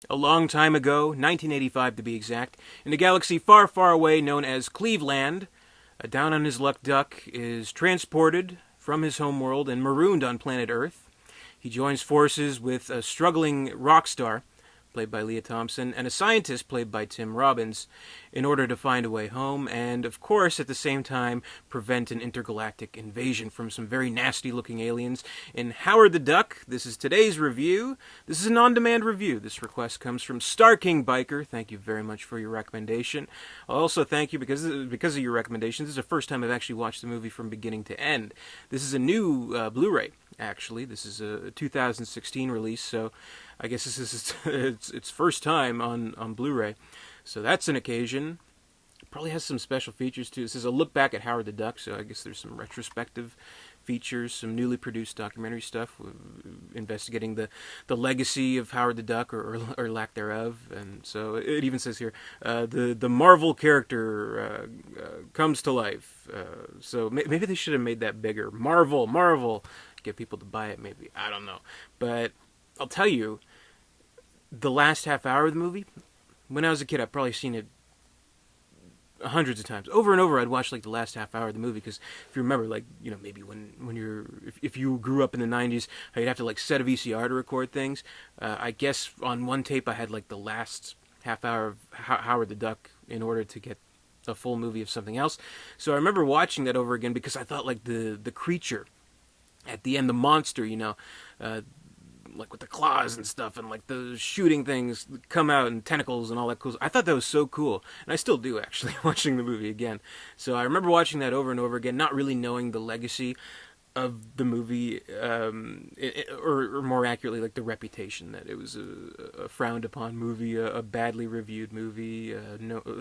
A long time ago, 1985 to be exact, in a galaxy far, far away known as Cleveland, a down on his luck duck is transported from his homeworld and marooned on planet Earth. He joins forces with a struggling rock star, played by Leah Thompson, and a scientist, played by Tim Robbins, in order to find a way home and, of course, at the same time, prevent an intergalactic invasion from some very nasty looking aliens. In Howard the Duck, this is today's review. This is an on demand review. This request comes from Star King Biker. Thank you very much for your recommendation. I'll also thank you because of your recommendation. This is the first time I've actually watched the movie from beginning to end. This is a new Blu ray, actually. This is a 2016 release, so I guess this is its first time on Blu-ray, so that's an occasion. It probably has some special features too. This is a look back at Howard the Duck, so I guess there's some retrospective features, some newly produced documentary stuff investigating the legacy of Howard the Duck or lack thereof. And so it even says here the Marvel character comes to life. So maybe they should have made that bigger. Marvel, get people to buy it. Maybe, I don't know, but I'll tell you, the last half hour of the movie, when I was a kid, I've probably seen it hundreds of times. Over and over, I'd watch like the last half hour of the movie, because if you remember, like, you know, maybe when you're, if you grew up in the 90s, how you'd have to like set a VCR to record things. I guess on one tape I had like the last half hour of Howard the Duck in order to get a full movie of something else. So I remember watching that over again because I thought like the creature at the end, the monster, you know, like with the claws and stuff, and like the shooting things come out and tentacles and all that cool. I thought that was so cool, and I still do actually watching the movie again. So I remember watching that over and over again, not really knowing the legacy of the movie, or more accurately, like the reputation that it was a frowned upon movie, a badly reviewed movie,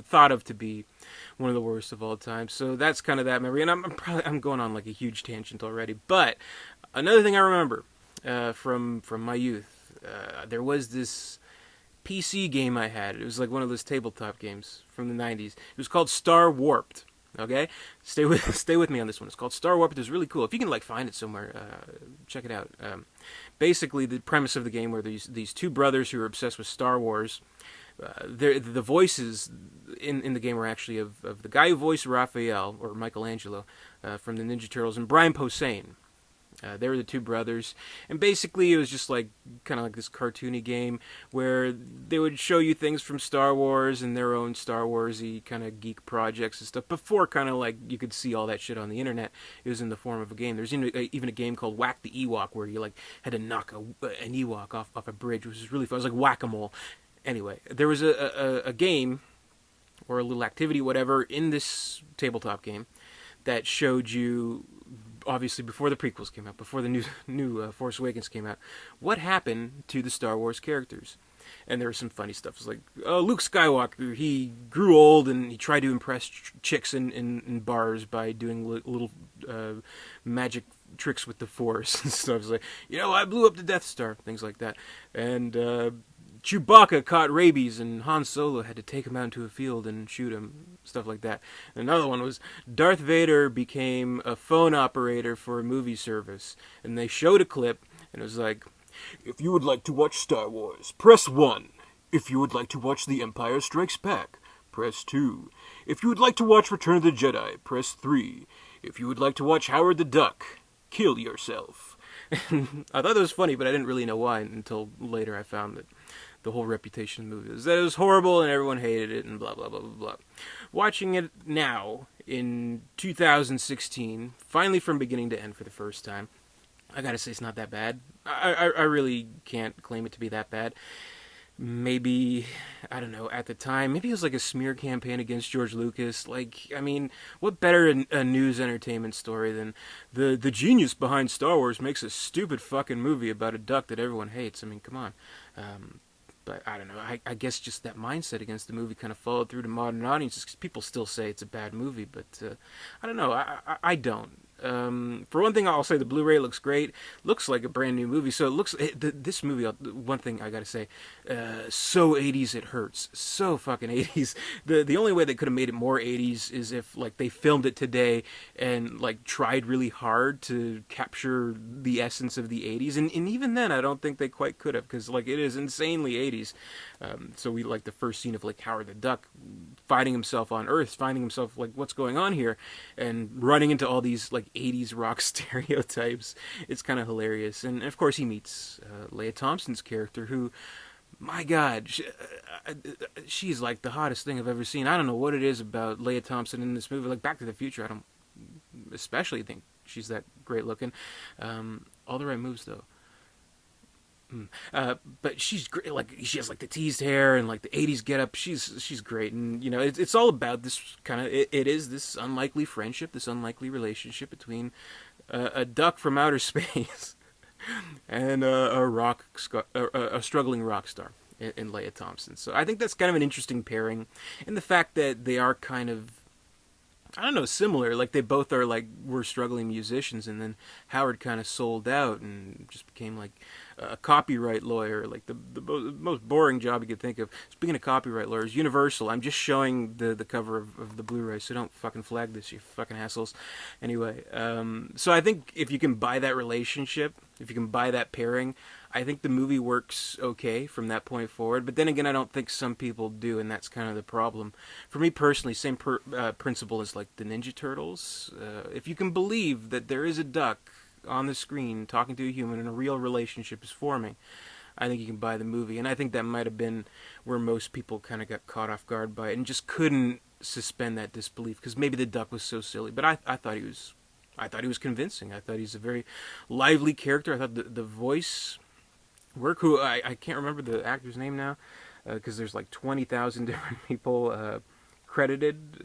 thought of to be one of the worst of all time. So that's kind of that memory, and I'm going on like a huge tangent already. But another thing I remember from my youth, there was this PC game I had. It was like one of those tabletop games from the 90s. It was called Star Warped. Okay, stay with me on this one. It's called Star Warped. It's really cool. If you can like find it somewhere, check it out. Basically, the premise of the game were these two brothers who are obsessed with Star Wars. The voices in the game were actually of the guy who voiced Raphael, or Michelangelo, from the Ninja Turtles, and Brian Posehn. They were the two brothers, and basically it was just like kind of like this cartoony game where they would show you things from Star Wars and their own Star Wars-y kind of geek projects and stuff. Before kind of like you could see all that shit on the internet, it was in the form of a game. There's even a game called Whack the Ewok where you like had to knock an Ewok off a bridge, which was really fun. It was like whack-a-mole. Anyway, there was a game or a little activity, whatever, in this tabletop game that showed you, obviously before the prequels came out, before the new Force Awakens came out, what happened to the Star Wars characters. And there was some funny stuff. It was like, oh, Luke Skywalker, he grew old and he tried to impress chicks in bars by doing little magic tricks with the Force and stuff. It was like, you know, I blew up the Death Star, things like that. And Chewbacca caught rabies and Han Solo had to take him out into a field and shoot him, stuff like that. Another one was Darth Vader became a phone operator for a movie service, and they showed a clip, and it was like, if you would like to watch Star Wars, press 1. If you would like to watch The Empire Strikes Back, press 2. If you would like to watch Return of the Jedi, press 3. If you would like to watch Howard the Duck, kill yourself. I thought that was funny, but I didn't really know why until later I found that the whole reputation of the movie was that it was horrible and everyone hated it and blah, blah, blah, blah, blah. Watching it now, in 2016, finally from beginning to end for the first time, I gotta say it's not that bad. I really can't claim it to be that bad. Maybe, I don't know, at the time, maybe it was like a smear campaign against George Lucas. Like, I mean, what better a news entertainment story than the genius behind Star Wars makes a stupid fucking movie about a duck that everyone hates? I mean, come on. But I don't know, I guess just that mindset against the movie kind of followed through to modern audiences, because people still say it's a bad movie, but I don't know, I don't. For one thing, I'll say the Blu-ray looks great. Looks like a brand new movie. So it looks this movie. One thing I gotta say, so 80s it hurts. So fucking 80s. The only way they could have made it more 80s is if like they filmed it today and like tried really hard to capture the essence of the 80s. And even then, I don't think they quite could have, because like it is insanely 80s. So we like the first scene of like Howard the Duck finding himself on Earth, finding himself like what's going on here, and running into all these like 80s rock stereotypes. It's kind of hilarious. And of course he meets Leah Thompson's character, who, my God, she's like the hottest thing I've ever seen. I don't know what it is about Leah Thompson in this movie. Like Back to the Future, I don't especially think she's that great looking. All the right moves though. But she's great. Like she has like the teased hair and like the '80s getup. She's great, and you know it's all about this kind of. It is this unlikely friendship, this unlikely relationship between a duck from outer space and a struggling rock star in Leah Thompson. So I think that's kind of an interesting pairing, and the fact that they are kind of, I don't know, similar. Like they both are like were struggling musicians, and then Howard kind of sold out and just became like a copyright lawyer, like the most boring job you could think of. Speaking of copyright lawyers, Universal. I'm just showing the cover of the Blu-ray, so don't fucking flag this, you fucking assholes. Anyway, so I think if you can buy that relationship, if you can buy that pairing, I think the movie works okay from that point forward. But then again, I don't think some people do, and that's kind of the problem. For me personally, same principle as like the Ninja Turtles. If you can believe that there is a duck on the screen talking to a human and a real relationship is forming, I think you can buy the movie. And I think that might have been where most people kind of got caught off guard by it and just couldn't suspend that disbelief, because maybe the duck was so silly. But I thought he was convincing. I thought he's a very lively character. I thought the voice work, who I can't remember the actor's name now, because there's like 20,000 different people credited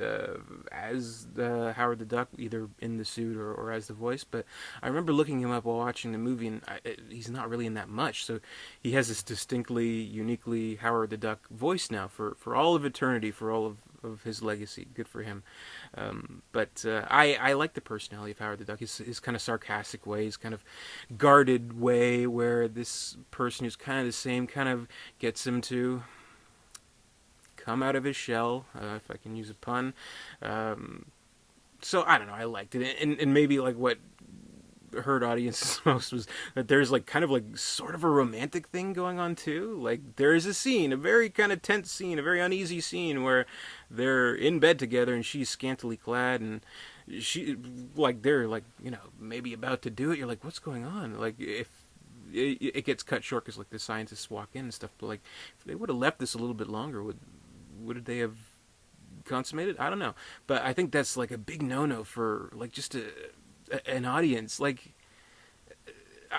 as Howard the Duck, either in the suit or as the voice. But I remember looking him up while watching the movie, and he's not really in that much. So he has this distinctly, uniquely Howard the Duck voice now for all of eternity, for all of his legacy. Good for him. But I like the personality of Howard the Duck. His kind of sarcastic way, his kind of guarded way, where this person who's kind of the same kind of gets him to come out of his shell, if I can use a pun. So I don't know, I liked it. And maybe like what hurt audiences most was that there's like kind of like sort of a romantic thing going on too. Like there is a scene, a very kind of tense scene, a very uneasy scene where they're in bed together and she's scantily clad, and she like they're like, you know, maybe about to do it. You're like, what's going on? Like if it gets cut short because like the scientists walk in and stuff, but like if they would have left this a little bit longer, would they have consummated? I don't know, but I think that's like a big no-no for like just an audience. Like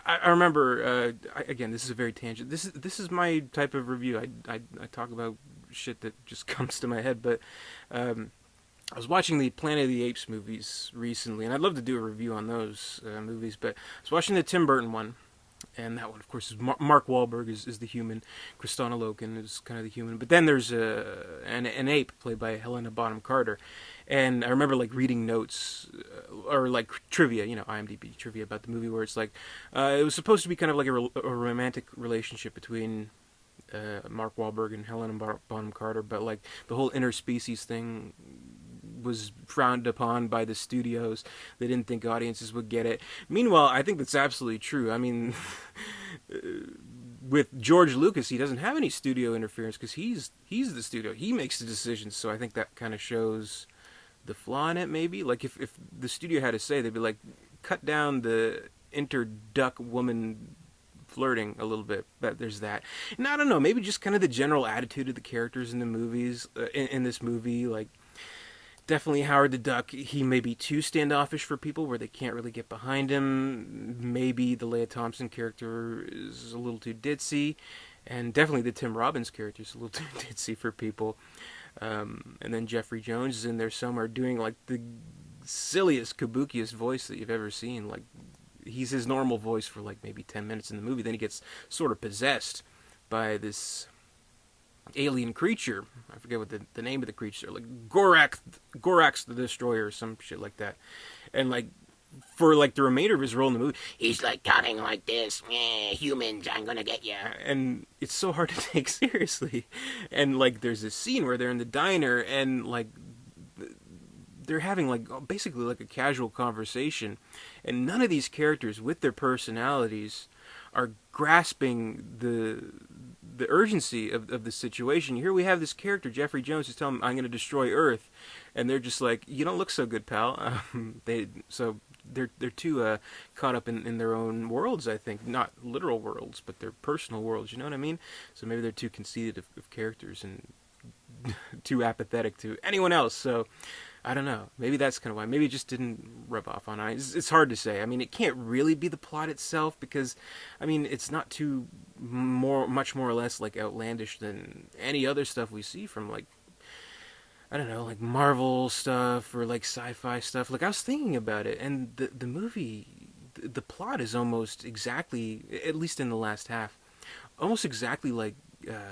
I remember again, this is a very tangent. This is my type of review. I talk about shit that just comes to my head, but I was watching the Planet of the Apes movies recently, and I'd love to do a review on those movies. But I was watching the Tim Burton one. And that one, of course, is Mark Wahlberg is the human. Kristana Loken is kind of the human. But then there's an ape played by Helena Bonham Carter. And I remember like reading notes or like trivia, you know, IMDb trivia about the movie, where it's like it was supposed to be kind of like a romantic relationship between Mark Wahlberg and Helena Bonham Carter, but like the whole interspecies thing was frowned upon by the studios. They didn't think audiences would get it. Meanwhile, I think that's absolutely true. I mean, with George Lucas, he doesn't have any studio interference because he's the studio. He makes the decisions. So I think that kind of shows the flaw in it, maybe. Like if the studio had to say, they'd be like, cut down the inter-duck woman flirting a little bit. But there's that. And I don't know, maybe just kind of the general attitude of the characters in the movies, in this movie, like, definitely Howard the Duck, he may be too standoffish for people where they can't really get behind him. Maybe the Leah Thompson character is a little too ditzy. And definitely the Tim Robbins character is a little too ditzy for people. And then Jeffrey Jones is in there somewhere doing like the silliest, kabukiest voice that you've ever seen. Like he's his normal voice for like maybe 10 minutes in the movie. Then he gets sort of possessed by this alien creature. I forget what the name of the creature, like Gorax the Destroyer or some shit like that. And like for like the remainder of his role in the movie, he's like talking like this, humans, I'm gonna get you. And it's so hard to take seriously. And like there's this scene where they're in the diner and like they're having like basically like a casual conversation, and none of these characters with their personalities are grasping the urgency of the situation. Here we have this character, Jeffrey Jones, who's telling him, I'm going to destroy Earth, and they're just like, you don't look so good, pal. They're too caught up in their own worlds, I think. Not literal worlds, but their personal worlds, you know what I mean? So maybe they're too conceited of characters and too apathetic to anyone else, so I don't know. Maybe that's kind of why. Maybe it just didn't rub off on us. It's hard to say. I mean, it can't really be the plot itself because, I mean, it's not too much more or less like outlandish than any other stuff we see from like, I don't know, like Marvel stuff or like sci-fi stuff. Like I was thinking about it, and the movie, the plot is almost exactly, at least in the last half, almost exactly like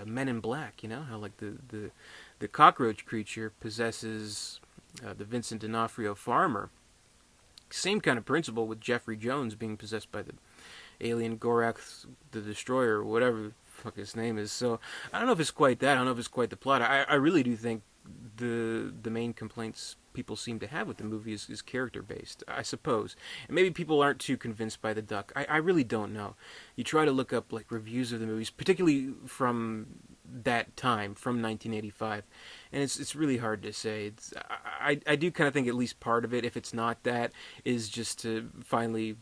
Men in Black. You know how like the cockroach creature possesses the Vincent D'Onofrio farmer. Same kind of principle with Jeffrey Jones being possessed by the alien Gorath the Destroyer, or whatever the fuck his name is. So I don't know if it's quite that. I don't know if it's quite the plot. I really do think the main complaints people seem to have with the movie is character based, I suppose. And maybe people aren't too convinced by the duck. I really don't know. You try to look up like reviews of the movies, particularly from that time, from 1985, and it's really hard to say. I do kind of think at least part of it, if it's not that, is just to finally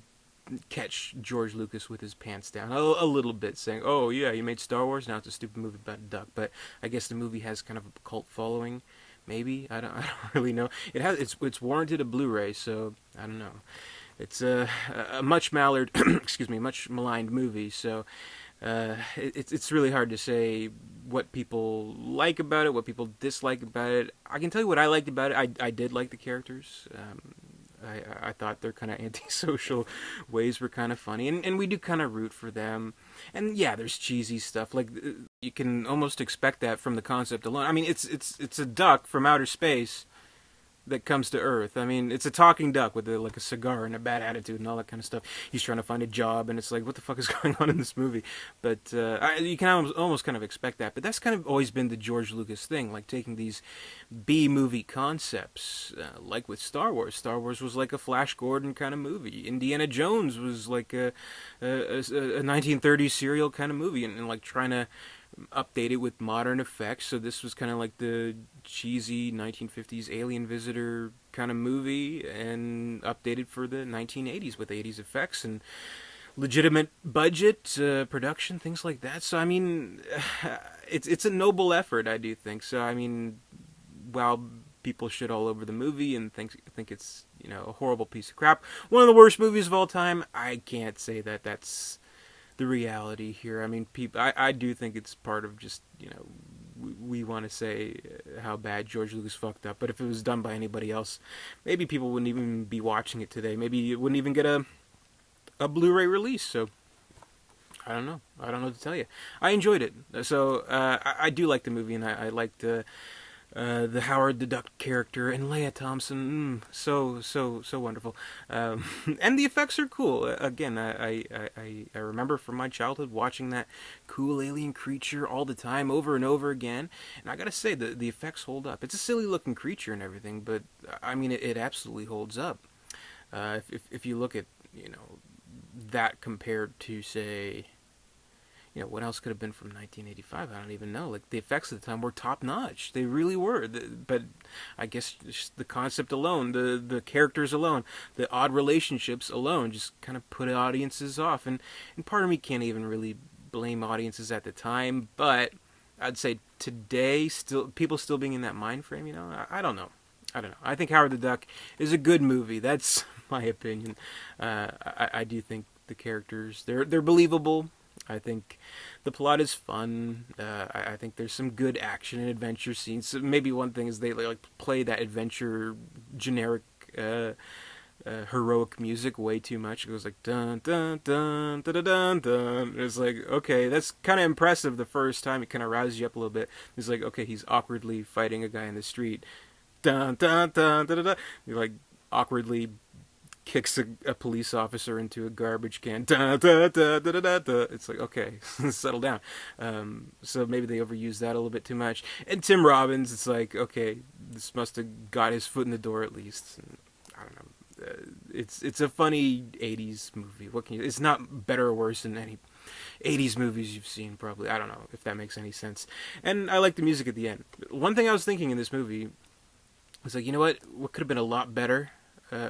catch George Lucas with his pants down a little bit, saying, "Oh yeah, you made Star Wars, now it's a stupid movie about a duck." But I guess the movie has kind of a cult following. Maybe I don't really know. It's warranted a Blu-ray, so I don't know. It's a much mallard, excuse me, much maligned movie, so it's really hard to say what people like about it, what people dislike about it. I can tell you what I liked about it. I did like the characters. I thought their kind of antisocial ways were kind of funny, and we do kind of root for them. And yeah, there's cheesy stuff. Like you can almost expect that from the concept alone. I mean, it's a duck from outer space that comes to Earth. I mean, it's a talking duck with like a cigar and a bad attitude and all that kind of stuff. He's trying to find a job, and it's like, what the fuck is going on in this movie? But you can almost kind of expect that. But that's kind of always been the George Lucas thing, like taking these B-movie concepts, like with Star Wars. Star Wars was like a Flash Gordon kind of movie. Indiana Jones was like a 1930s serial kind of movie, and like trying to update it with modern effects. So this was kind of like the cheesy 1950s alien visitor kind of movie, and updated for the 1980s with 80s effects and legitimate budget production, things like that. So I mean, it's a noble effort, I do think. So I mean, while people shit all over the movie and think it's, you know, a horrible piece of crap, one of the worst movies of all time, I can't say that that's the reality here. I mean, I do think it's part of just, you know, we want to say how bad George Lucas fucked up, but if it was done by anybody else, maybe people wouldn't even be watching it today. Maybe it wouldn't even get a Blu-ray release. So I don't know what to tell you. I enjoyed it. So I do like the movie, and I liked the Howard the Duck character and Leia Thompson, so wonderful, and the effects are cool. Again, I remember from my childhood watching that cool alien creature all the time, over and over again, and I gotta say the effects hold up. It's a silly looking creature and everything, but I mean it absolutely holds up. If you look at, you know, that compared to, say, you know, what else could have been from 1985? I don't even know. Like, the effects at the time were top notch. They really were. But I guess just the concept alone, the characters alone, the odd relationships alone, just kind of put audiences off. And part of me can't even really blame audiences at the time. But I'd say today, people still being in that mind frame, you know, I don't know. I think Howard the Duck is a good movie. That's my opinion. I do think the characters, they're believable. I think the plot is fun. I think there's some good action and adventure scenes. So maybe one thing is they like play that adventure generic heroic music way too much. It goes like dun dun dun dun dun dun dun. It's like, okay, that's kind of impressive the first time. It kind of rouses you up a little bit. It's like, okay, he's awkwardly fighting a guy in the street. Dun dun dun dun dun dun. You're like awkwardly kicks a police officer into a garbage can. Da, da, da, da, da, da, da. It's like, okay, settle down. So maybe they overused that a little bit too much. And Tim Robbins, it's like, okay, this must have got his foot in the door at least. And I don't know. It's a funny 80s movie. What can you? It's not better or worse than any 80s movies you've seen, probably. I don't know if that makes any sense. And I like the music at the end. One thing I was thinking in this movie was like, you know what? What could have been a lot better?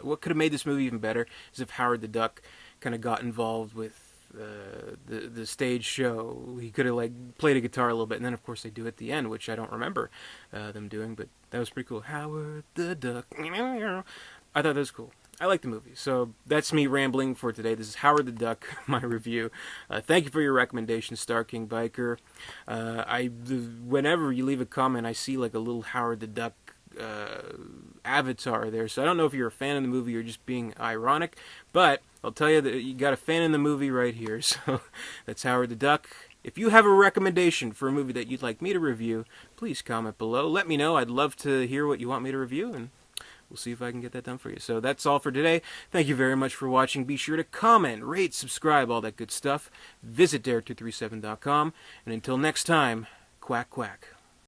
What could have made this movie even better is if Howard the Duck kind of got involved with the stage show. He could have like played a guitar a little bit, and then of course they do at the end, which I don't remember them doing, but that was pretty cool. Howard the Duck. I thought that was cool. I like the movie. So that's me rambling for today. This is Howard the Duck, my review. Thank you for your recommendation, Star King Biker. Whenever you leave a comment, I see like a little Howard the Duck avatar there. So I don't know if you're a fan of the movie or just being ironic, but I'll tell you that you got a fan in the movie right here. So that's Howard the Duck. If you have a recommendation for a movie that you'd like me to review, please comment below. Let me know. I'd love to hear what you want me to review, and we'll see if I can get that done for you. So that's all for today. Thank you very much for watching. Be sure to comment, rate, subscribe, all that good stuff. Visit Dare237.com. And until next time, quack, quack.